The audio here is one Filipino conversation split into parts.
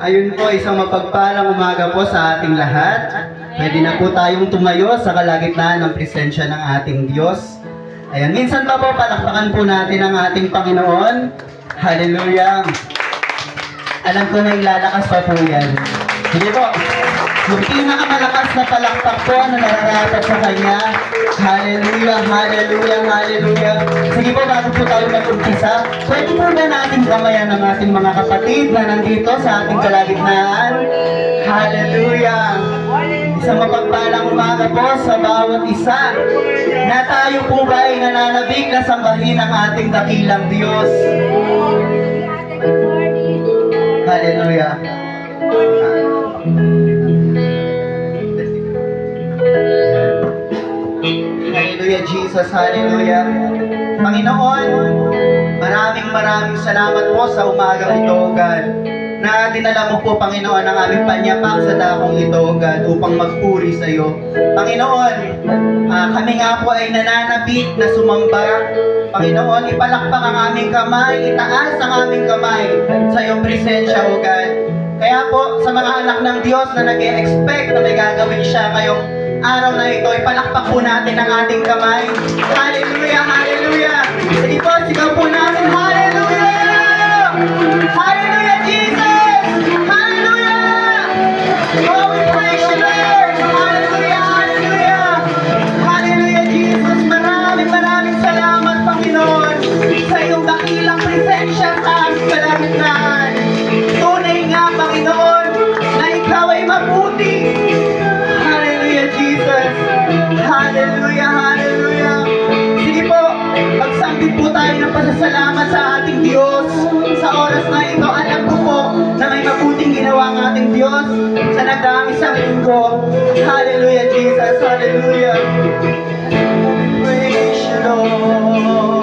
Ayun po, isang mapagpalang umaga po sa ating lahat. Pwede na po tayong tumayo sa kalagitnaan ng presensya ng ating Diyos. Ayan, minsan pa po palakpakan po natin ang ating Panginoon. Hallelujah! Alam ko na ilalakas pa po yan. Sige po, yung pinakamalakas na palakpak po na nararapat sa Kanya. Hallelujah, hallelujah, hallelujah. Sige po, bago po tayo mag-umpisa, pwede po ba natin gamayan ng ating mga kapatid na nandito sa ating kalagitnaan? Hallelujah. Isang mapagpalang umaga po sa bawat isa na tayo po ba ay nananabik na sambahin ang ating dakilang Diyos. Hallelujah. Hallelujah, Jesus. Hallelujah. Panginoon, maraming salamat po sa umagang ito, God, na dinala mo po, Panginoon, ang aming panyapak sa dakong ito, God, upang magpuri sa iyo. Panginoon, kami nga po ay nananabik na sumamba. Panginoon, ipalakpak ang aming kamay, itaas ang aming kamay sa iyong presensya, O God. Kaya po, sa mga anak ng Diyos na nag-e-expect na may gagawin siya ngayong araw na ito, ipalakpak po natin ang ating kamay. Hallelujah, hallelujah. Sige po, sigaw po natin, hallelujah! Hallelujah, Jesus! Hallelujah! Oh, we praise you, Lord! Hallelujah, hallelujah! Hallelujah, Jesus! Maraming salamat, Panginoon, sa iyong dakilang presensya sa aming kalagitnaan. Tunay nga, Panginoon, na ikaw ay mabuti. Hallelujah, Jesus! Hallelujah, hallelujah! Sige po, magsambit po tayo ng pasasalamat sa ating Diyos. Sa oras na ito, alam ko po na may mabuting ginawa ang ating Diyos sa nagdaang isang linggo. Hallelujah, Jesus! Hallelujah! Praise you, Lord!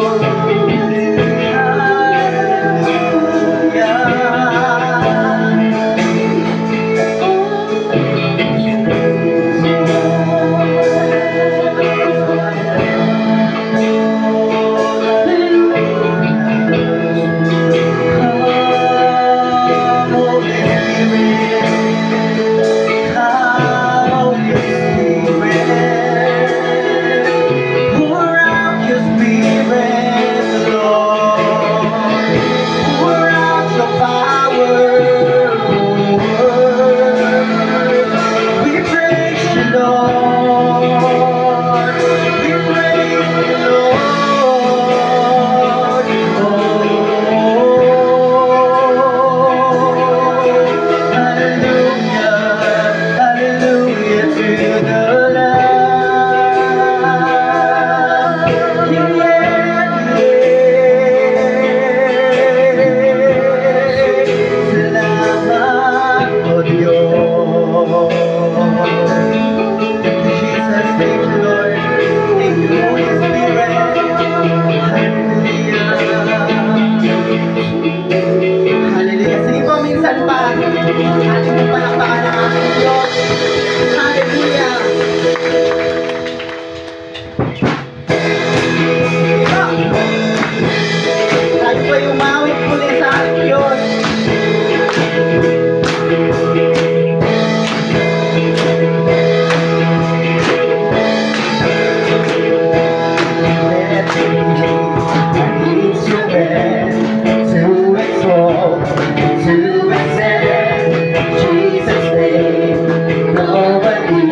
Jesus' name, nobody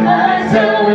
has a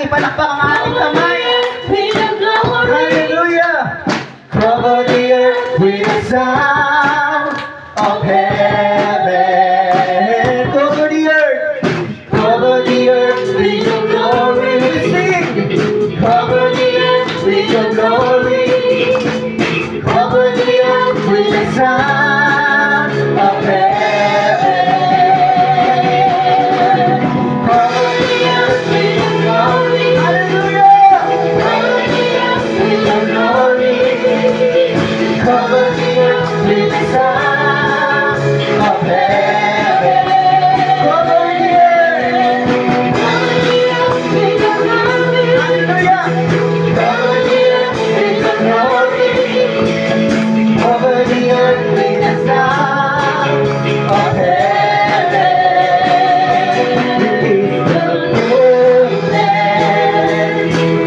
natin ipalakpak ang ating kamay. Hallelujah! Cover the earth with the sound of heaven. Cover the earth with your glory. We sing. Cover the earth with your glory. Cover the earth with the sound of heaven. Cover the earth with your glory. Hallelujah! Cover the earth with your glory. Cover the earth with the sound of heaven. Cover the earth. Cover the earth with your glory. Hallelujah! Cover the earth with your glory. Cover the earth with the sound of heaven. Release the fullness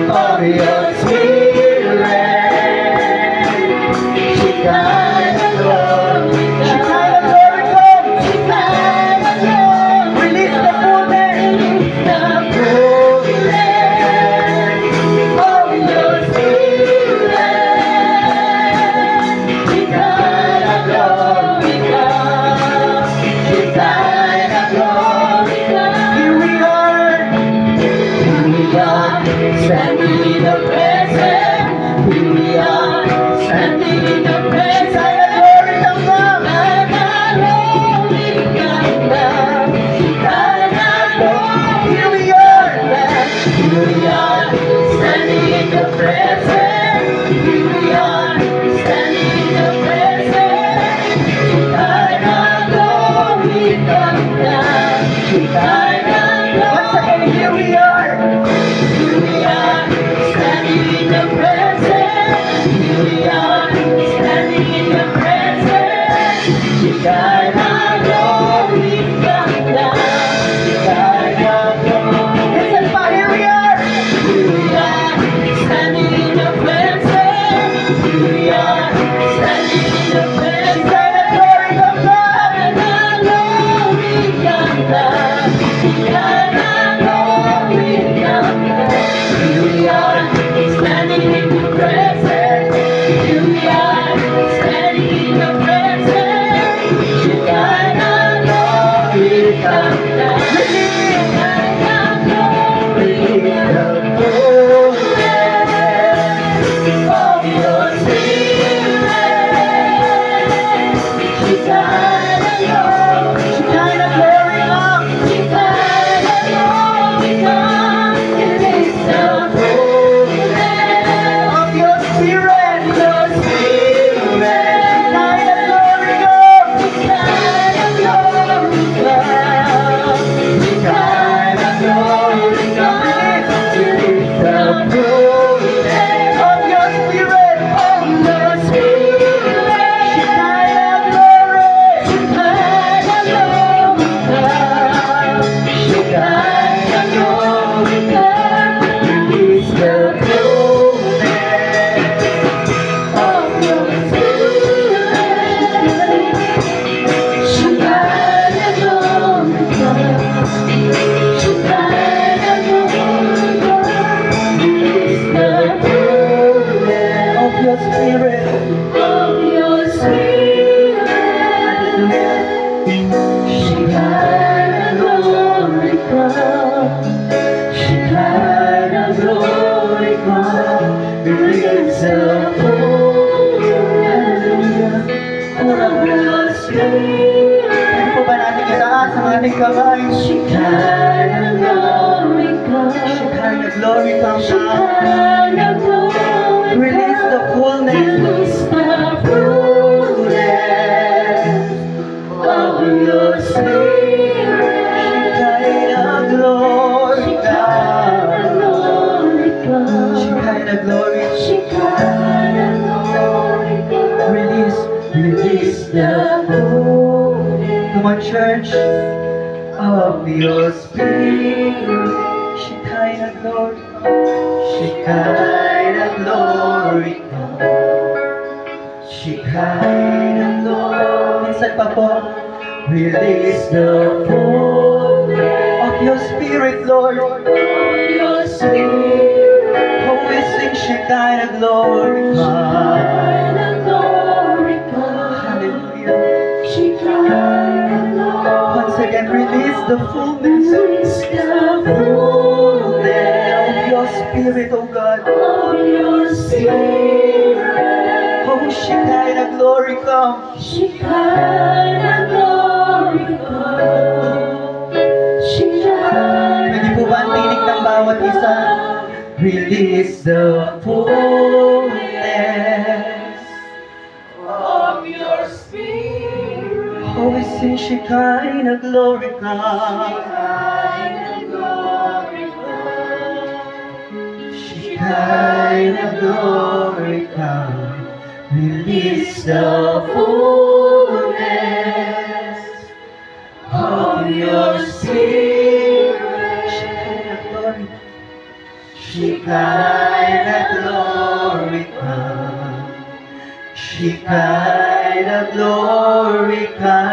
of your spirit. Shekinah glory, Shekinah glory, come. Shekinah glory, release the fullness of your spirit. Shekinah glory, come. Shekinah glory, come. Here we are, standing in the presence. Here we are, standing in the presence. Shekinah glory, come down. Shekinah glory, here we are, standing in the presence. Here we are, standing in the presence. Shekinah glory, come down. Shekinah glory. Once again, here we are, standing in the presence. Here we are, standing in the presence. Shekinah glory, come down. Shekinah glory. Listen pa, here we are, standing in the presence. Here we are, standing in the presence. Shekinah glory, come down. Shekinah glory, come down. Shekinah glory, come down. Here we are, standing in the presence. Here we are, standing in the presence. Shekinah glory, come down. Shekinah glory, the fullness of your spirit. Shekinah glory, Shekinah glory, come. Shekinah glory, come. It is the fullness of your spirit, your spirit. Shekinah glory, come. Shekinah glory, come. Shekinah glory, come. It is the fullness of your spirit, of your spirit. Shekinah glory, Shekinah glory, come. Shekinah glory, come. It is the fullness of your spirit. Shekinah glory, come. Shekinah glory, come. It is the fullness of your spirit. Of your spirit. Shekinah glory, come. Shekinah glory, come. It is the fullness of your spirit. Ano po ba natin itaas ang ating kamay? Shekinah glory, come. Shekinah glory, come down. Shekinah glory, release the fullness. Release the fullness of your spirit. Shekinah glory, come. Shekinah glory, Shekinah glory, come. Release the fullness. Come on, church, of your spirit. Shekinah glory, Shekinah glory, Shekinah glory. Minsan pa po, release the fullness of your spirit, Lord. Of your spirit. Shekinah glory Shekinah glory come. Hallelujah. Shekinah glory. Once again, release the fullness Release the of fullness your spirit, oh God. of your spirit. Oh, Shekinah glory come. Shekinah glory come. Shekinah Pwede po ba ang tinig ng bawat isa? Release the fullness of your spirit. Oh, we sing Shekinah glory come. Shekinah glory come. Shekinah glory come. Release the fullness of your spirit. Shekinah glory. Shekinah glory come. Shekinah glory come.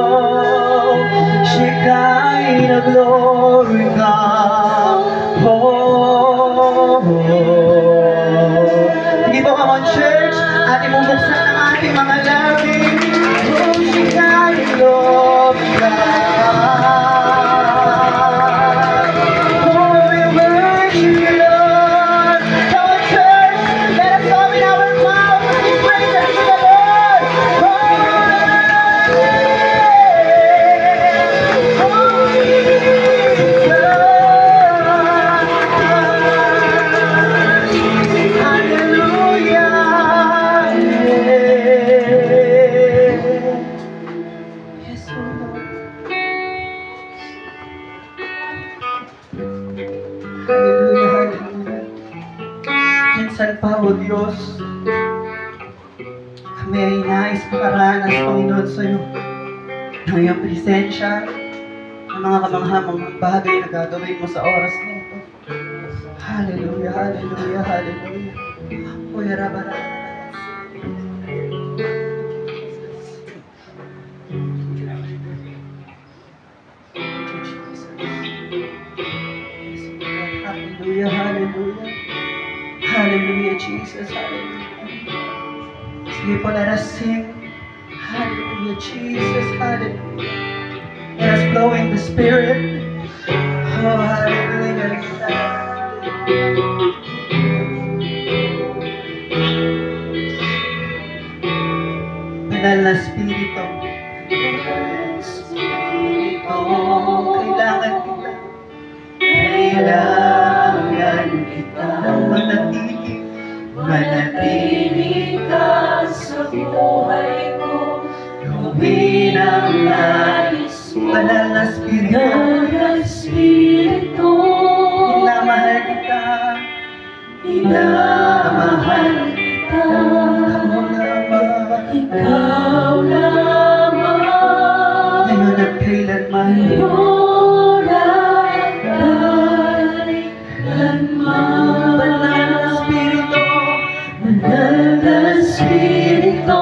Oh, Shekinah glory come. Oh, sige po, come on church. Ating bubuksan ang ating mga labi. Oh, Shekinah glory come. Minsan pa, O Diyos, kami ay nais makaranas, Panginoon, sa iyo ng iyong presensya, ng mga kamangha-manghang bagay na gagawin mo sa oras na ito. Hallelujah, hallelujah, hallelujah. O yarabara. Hallelujah, hallelujah. Hallelujah, Jesus, hallelujah. Sige po, let us sing. Hallelujah, Jesus, hallelujah. Let us flow in the Spirit. Oh, hallelujah. Banal na Espiritu. Espiritu, kailangan kita. Kailangan kita. Manatili. Manatili ka sa buhay ko. Gawin ang nais mo. Banal na Espiritu. Banal na Espiritu. Minamahal kita. Minamahal kita. Ikaw lamang. Ikaw lamang. Ngayon at kailanman. Ngayon at kailanman. Banal na Espiritu. Banal na Espiritu.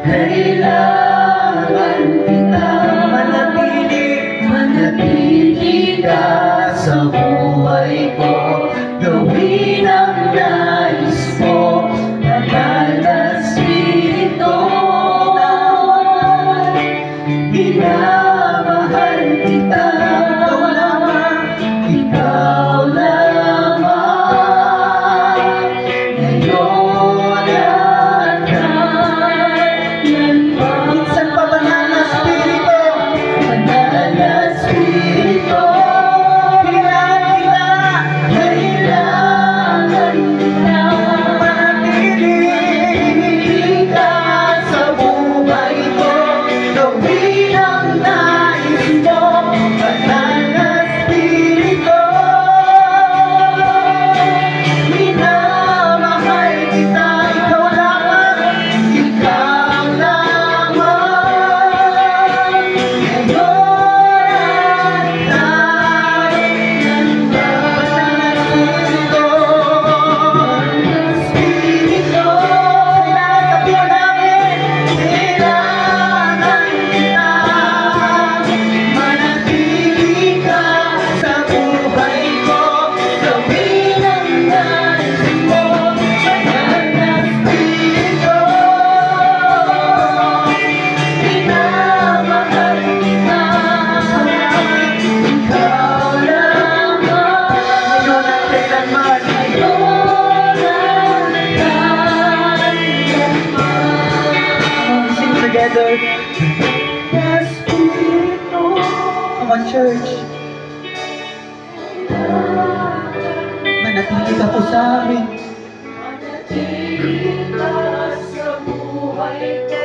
Kailangan kita. Manatili. Manatili ka Sa buhay ko. Gawin ang nais mo. Banal na Espiritu. Minamahal kita. Ikaw lamang. Ikaw lamang. Ngayon at kailanman. Minsan pa banal na Espiritu. Banal na Espiritu. Kailangan Bumati ka po sa amin. Manatili ka sa buhay ko.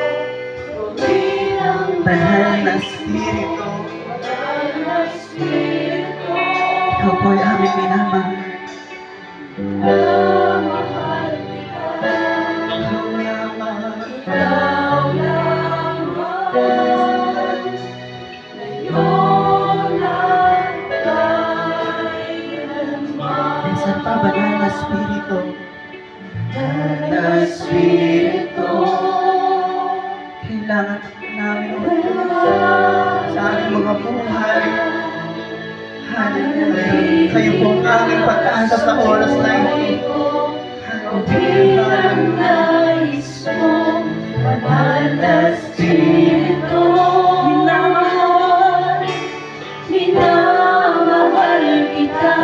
Gawin ang Banal na nais Espiritu, mo. Banal na Espiritu. ikaw po ay aming minamahal. Mahal kita. Ikaw lamang. Ikaw lamang. Ngayon at kailanman. Minsan pa, banal na Espiritu. Banal na Espiritu. Kailangan namin sa aming mga buhay. Hallelujah. Kayo po ang aming pagkaasa sa oras na ito. Bilang nais mo, banal na Espiritu. Minamahal, minamahal kita.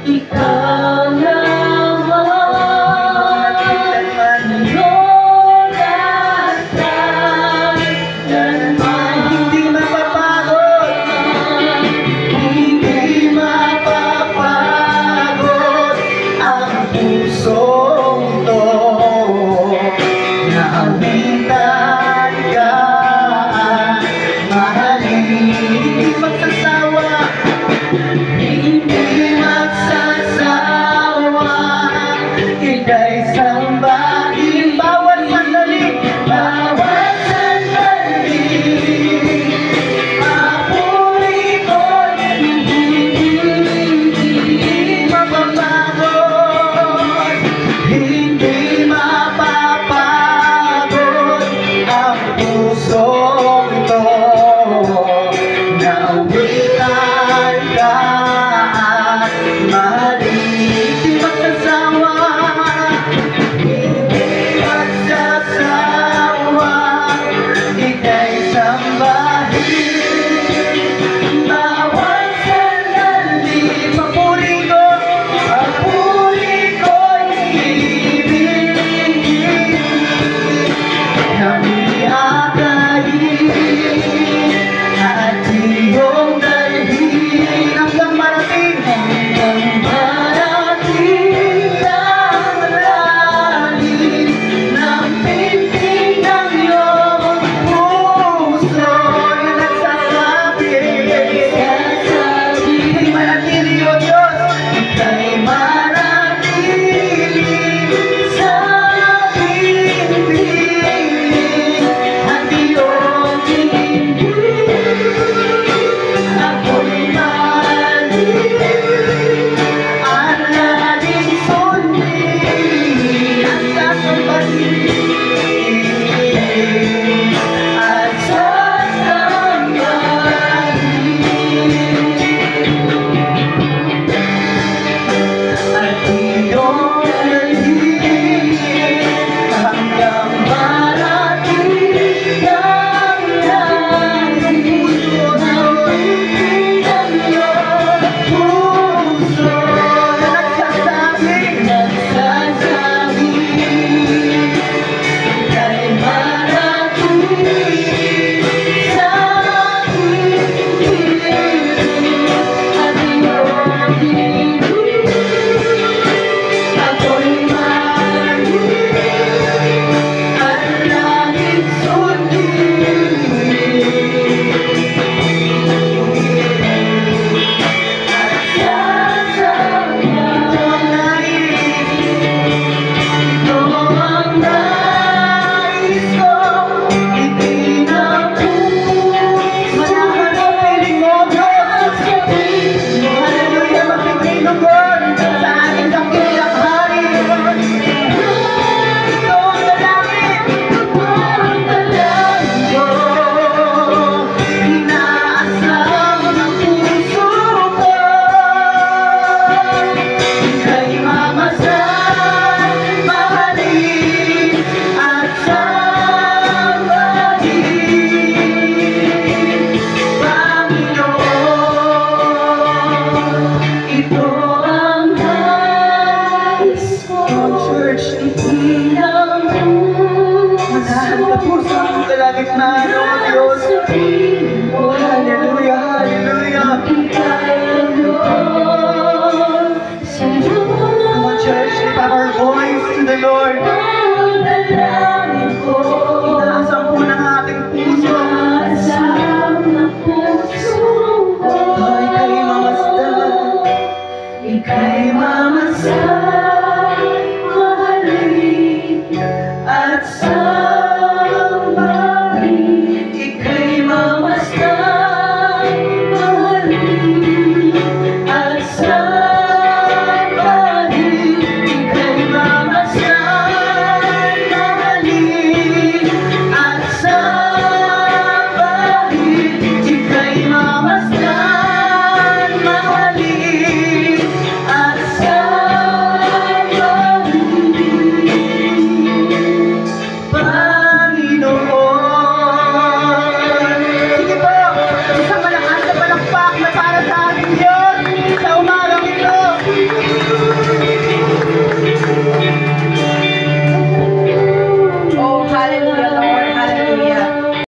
Ikaw lamang. Ngayon at kailanman. Hindi mapapagod, hindi mapapagod ang pusong to na awitan. Ika'y mamasaya